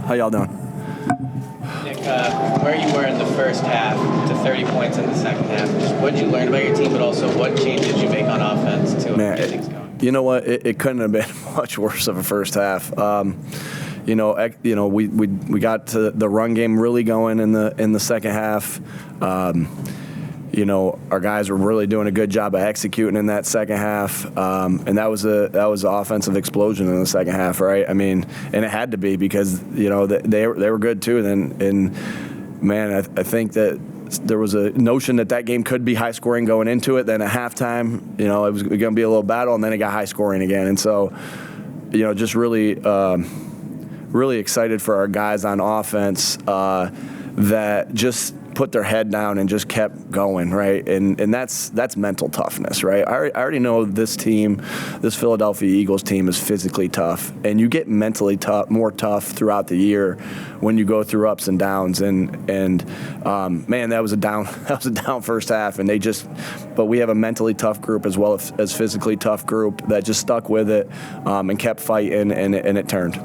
How y'all doing? Nick, where you were in the first half to 30 points in the second half, just what did you learn about your team, but also what changes did you make on offense to get things going? You know what? It couldn't have been much worse of a first half. We got to the run game really going in the second half. Our guys were really doing a good job of executing in that second half, and that was an offensive explosion in the second half, right? I mean, and it had to be because they were good too. And man, I think that there was a notion that game could be high scoring going into it. Then at halftime, it was going to be a little battle, and then it got high scoring again. And so, just really, really excited for our guys on offense that just put their head down and just kept going, right? And that's mental toughness, right? I already know this team, this Philadelphia Eagles team, is physically tough, and you get mentally more tough throughout the year when you go through ups and downs. And man, that was a down first half, and but we have a mentally tough group as well as physically tough group that just stuck with it and kept fighting, and it turned.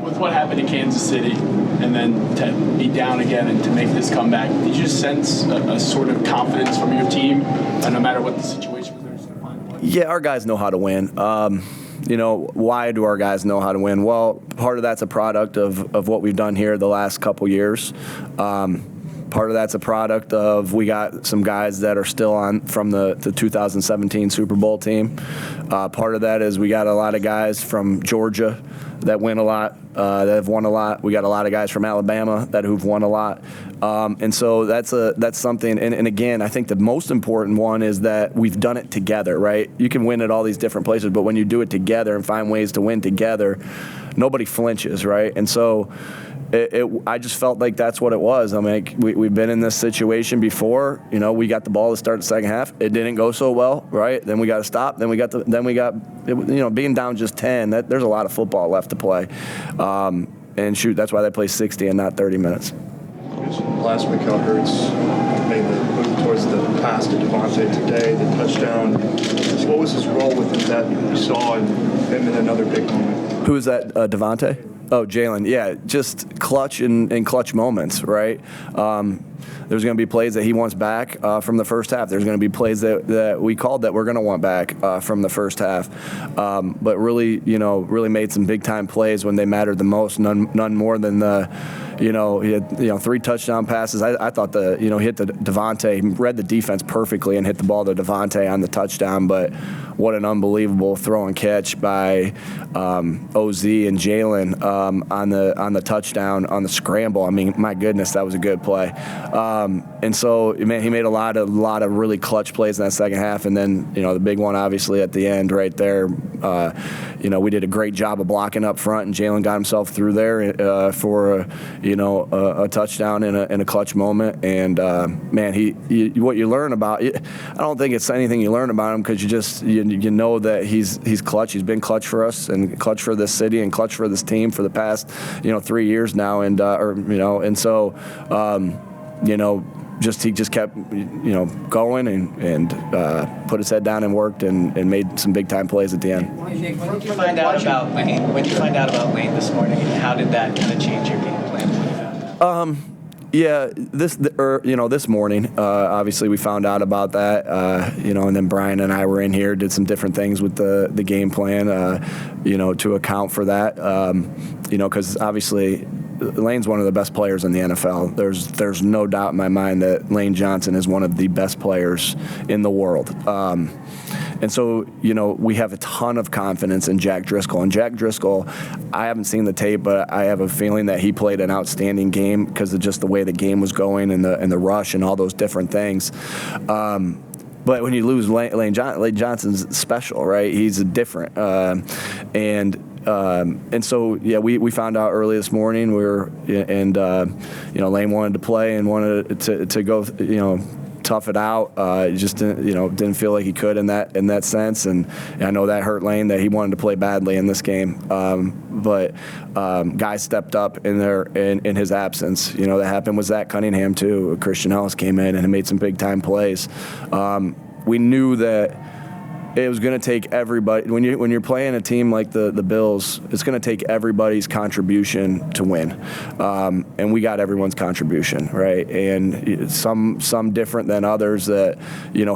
With what happened in Kansas City and then to be down again and to make this comeback, did you sense a sort of confidence from your team no matter what the situation was? They're just going to find a way? Yeah, our guys know how to win. Why do our guys know how to win? Well, part of that's a product of what we've done here the last couple years. Part of that's a product of we got some guys that are still on from the 2017 Super Bowl team. Part of that is we got a lot of guys from Georgia that win a lot, that have won a lot. We got a lot of guys from Alabama who've won a lot. And so that's something. And again, I think the most important one is that we've done it together, right? You can win at all these different places, but when you do it together and find ways to win together, nobody flinches, right? And so I just felt like that's what it was. I mean, we've been in this situation before. We got the ball to start the second half. It didn't go so well, right? Then we got to stop. Then we got being down just 10. There's a lot of football left to play. And shoot, that's why they play 60 and not 30 minutes. Last week, Al Hurts made the move towards the pass to Devontae today, the touchdown. What was his role within that you saw in him in another big moment? Who is that, Devontae? Oh, Jalen. Yeah, just clutch in clutch moments, right? There's going to be plays that he wants back from the first half. There's going to be plays that we called that we're going to want back from the first half. But really made some big-time plays when they mattered the most, none more than he had 3 touchdown passes. I thought he hit the Devontae. He read the defense perfectly and hit the ball to Devontae on the touchdown. But what an unbelievable throw and catch by OZ and Jalen on the touchdown on the scramble. I mean, my goodness, that was a good play. And so, man, he made a lot of really clutch plays in that second half. And then, the big one, obviously, at the end right there, we did a great job of blocking up front, and Jalen got himself through there for a touchdown in a clutch moment. And, man, what you learn about, I don't think it's anything you learn about him because you know that he's clutch. He's been clutch for us and clutch for this city and clutch for this team for the past, 3 years now. And, he just kept, going and put his head down and worked and made some big time plays at the end. When did you find out about Lane? When did you find out about Lane this morning, and how did that kind of change your game plan when you found out? Yeah, this morning, obviously we found out about that, and then Brian and I were in here, did some different things with the game plan, to account for that, because obviously Lane's one of the best players in the NFL. There's no doubt in my mind that Lane Johnson is one of the best players in the world. And so, we have a ton of confidence in Jack Driscoll. And Jack Driscoll, I haven't seen the tape, but I have a feeling that he played an outstanding game because of just the way the game was going and the rush and all those different things. But when you lose Lane Johnson's special, right? He's different. And so, yeah, we found out early this morning. Lane wanted to play and wanted to go, tough it out. Just didn't feel like he could in that sense, and I know that hurt Lane that he wanted to play badly in this game. But guys stepped up in his absence. That happened with Zach Cunningham too. Christian Ellis came in and made some big time plays. We knew that it was going to take everybody. When you're playing a team like the Bills, it's going to take everybody's contribution to win, and we got everyone's contribution, right? And some different than others that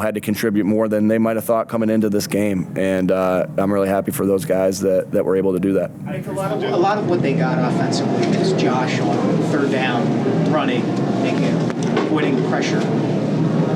had to contribute more than they might have thought coming into this game. And I'm really happy for those guys that were able to do that. I think a lot of what they got offensively is Josh on third down, running, avoiding pressure.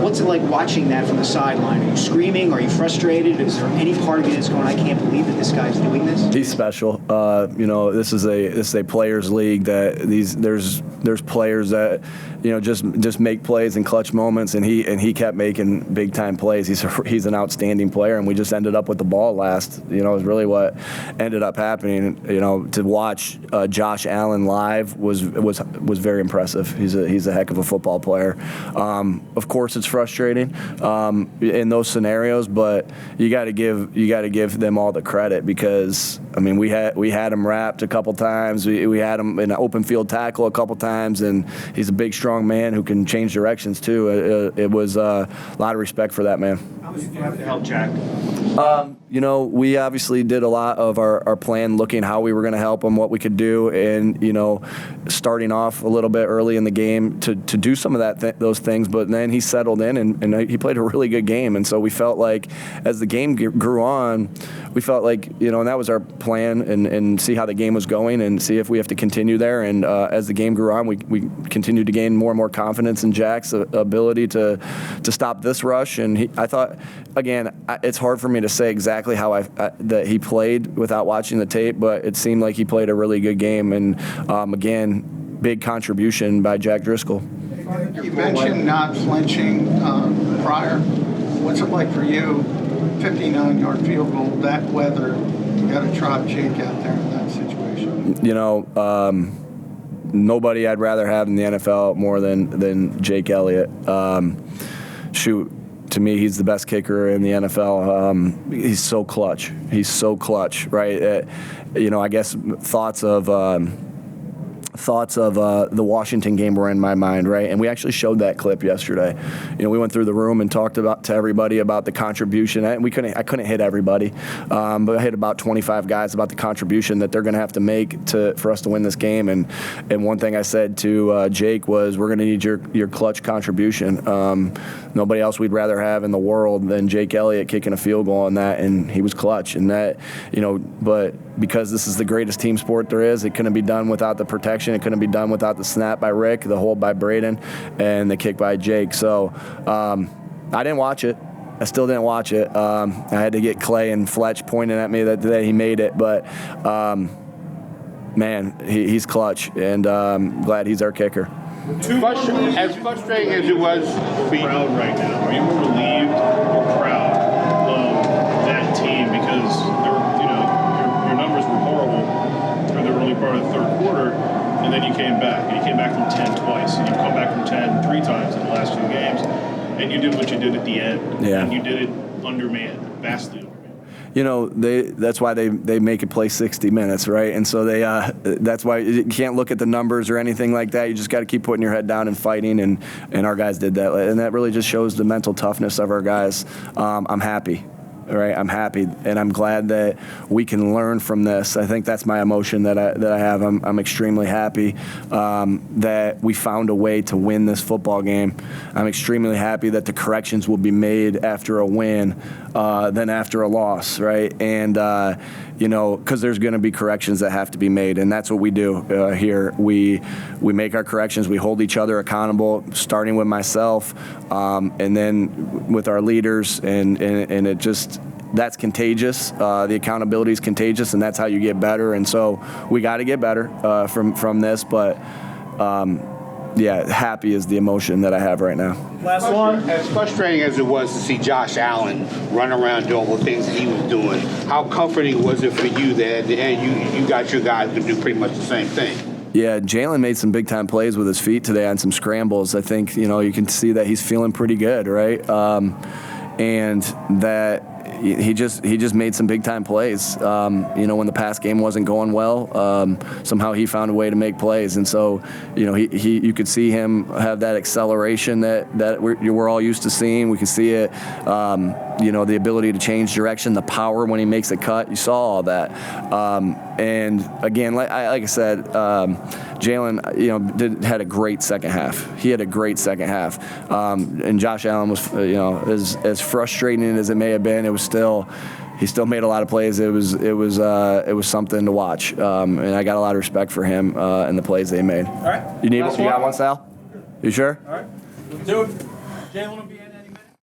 What's it like watching that from the sideline? Are you screaming? Are you frustrated? Is there any part of you that's going, I can't believe that this guy's doing this? He's special. This is a players' league. That there's players that just make plays in clutch moments, and he kept making big time plays. He's an outstanding player, and we just ended up with the ball last. Is really what ended up happening. To watch Josh Allen live was very impressive. He's a heck of a football player. Of course, it's frustrating in those scenarios, but you got to give them all the credit, because we had him wrapped a couple times. We had him in an open field tackle a couple times, and he's a big, strong man who can change directions too. It was a lot of respect for that man. How was it to help Jack? We obviously did a lot of our plan, looking how we were going to help him, what we could do, and starting off a little bit early in the game to do some of those things. But then he settled in and he played a really good game, and so we felt like as the game grew on, we felt like and that was our plan, and see how the game was going and see if we have to continue there. And as the game grew on, we continued to gain more and more confidence in Jack's ability to stop this rush. And I thought, again, it's hard for me to say exactly how that he played without watching the tape, but it seemed like he played a really good game. And again, big contribution by Jack Driscoll. You mentioned not flinching prior. What's it like for you? 59-yard field goal, that weather, you got to trot Jake out there in that situation. Nobody I'd rather have in the NFL more than Jake Elliott. To me, he's the best kicker in the NFL. He's so clutch. Right? I guess thoughts of the Washington game were in my mind, right? And we actually showed that clip yesterday. We went through the room and talked to everybody about the contribution. And I couldn't hit everybody, but I hit about 25 guys about the contribution that they're going to have to make for us to win this game. And one thing I said to Jake was, we're going to need your clutch contribution. Nobody else we'd rather have in the world than Jake Elliott kicking a field goal on that, and he was clutch. And that, but because this is the greatest team sport there is, it couldn't be done without the protection. It couldn't be done without the snap by Rick, the hold by Braden, and the kick by Jake. So I didn't watch it. I still didn't watch it. I had to get Clay and Fletch pointing at me that he made it. But, man, he's clutch, and glad he's our kicker. As frustrating as it was for you right now, are you more relieved or proud of that team? Because your numbers were horrible for the early part of the third quarter, and then you came back. And you came back from 10 twice, and you've come back from 10 3 times in the last 2 games, and you did what you did at the end. Yeah. And you did it undermanned, vastly undermanned. That's why they make it play 60 minutes, right? And so that's why you can't look at the numbers or anything like that. You just got to keep putting your head down and fighting, and our guys did that. And that really just shows the mental toughness of our guys. I'm happy. Right, I'm happy, and I'm glad that we can learn from this. I think that's my emotion that I have. I'm extremely happy that we found a way to win this football game. I'm extremely happy that the corrections will be made after a win than after a loss, right? And because there's going to be corrections that have to be made, and that's what we do here. We make our corrections. We hold each other accountable, starting with myself, and then with our leaders, and it just. That's contagious. The accountability is contagious, and that's how you get better. And so we got to get better from this. But happy is the emotion that I have right now. Last one. As frustrating as it was to see Josh Allen run around doing all the things that he was doing, how comforting was it for you that at the end you got your guys to do pretty much the same thing? Yeah, Jalen made some big-time plays with his feet today on some scrambles. I think, you can see that he's feeling pretty good, right? And that he just made some big time plays. When the pass game wasn't going well, somehow he found a way to make plays, and so you could see him have that acceleration that we're all used to seeing. We could see it. The ability to change direction, the power when he makes a cut. You saw all that. And again, like I said, Jalen, had a great second half. He had a great second half. And Josh Allen was, as frustrating as it may have been, he still made a lot of plays. It was something to watch. And I got a lot of respect for him and the plays they made. All right. You got one, Sal? You sure? All right. Let's do it. Jalen will be